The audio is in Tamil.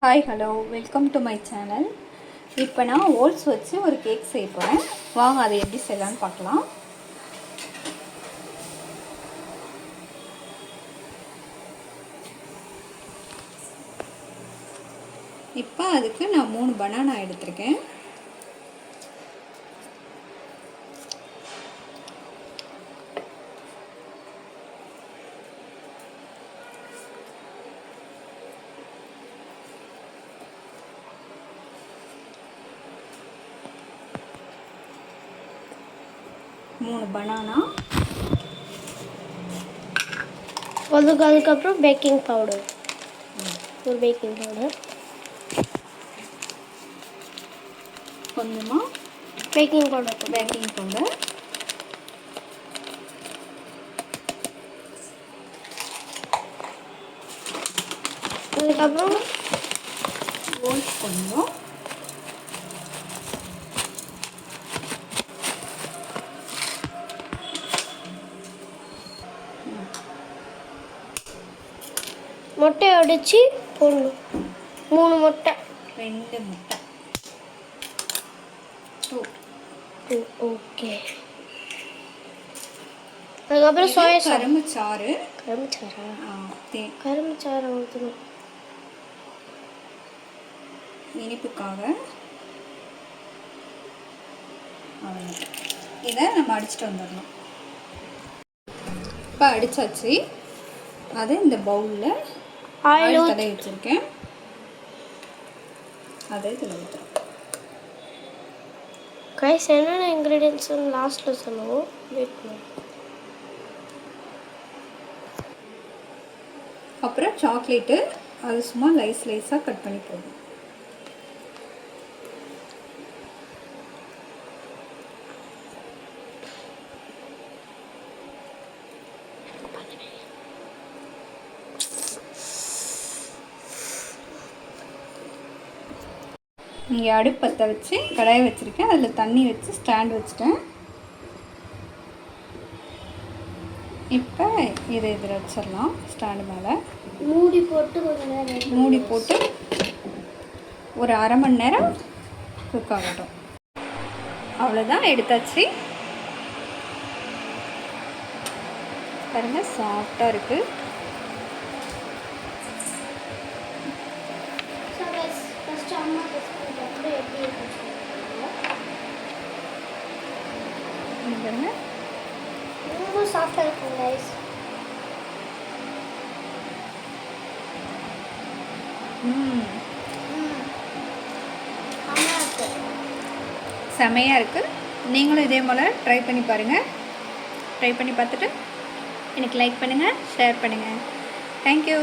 Hi hello welcome to my channel. இப்போ நான் ஓட்ஸ் வச்சு ஒரு கேக் செய்ய போகிறேன். வாங்க அதை எப்படி செய்யலான்னு பார்க்கலாம். இப்போ அதுக்கு நான் 3 பனானா எடுத்திருக்கேன். பனானா அதுக்கப்புறம் பேக்கிங் பவுடர், ஒரு பேக்கிங் பவுடர், கொஞ்சமாக பேக்கிங் பவுடர், அதுக்கப்புறம் ஓட்ஸ் கொஞ்சம், முட்டை அடித்து போடணும். 3 முட்டை, 2 முட்டை, 2. ஓகே. அதுக்கப்புறம் சோயா கரும்புச்சாறு ஊற்றணும் இனிப்புக்காக. இதை நம்ம அடிச்சுட்டு வந்துடணும். இப்போ அடித்தாச்சு. அதை இந்த பவுலில் ஆயில் தடவி வச்சுருக்கேன். அதை இதில் ஊற்றுறோம். கைஸ், என்னென்ன இன்க்ரீடியன்ட்ஸ் லாஸ்ட்டில் சொல்லுவோம். அப்புறம் சாக்லேட்டு, அது சும்மா லைஸாக கட் பண்ணி போடணும். இங்கே அடுப்பத்தை வச்சு கடாயை வச்சுருக்கேன். அதில் தண்ணி வச்சு ஸ்டாண்ட் வச்சுட்டேன். இப்போ இதை இதில் வச்சிடலாம். ஸ்டாண்டு மேலே மூடி போட்டு ஒரு 1/2 மணி நேரம் குக் ஆகட்டும். அவ்வளோதான், எடுத்தாச்சு. பாருங்க, சாஃப்டாக இருக்குது. பாருங்க, ரொம்ப சாஃப்டாக இருக்கும் கைஸ். செமையாக இருக்குது. நீங்களும் இதே போல் ட்ரை பண்ணி பாருங்கள். ட்ரை பண்ணி பார்த்துட்டு எனக்கு லைக் பண்ணுங்கள், ஷேர் பண்ணுங்கள். தேங்க்யூ.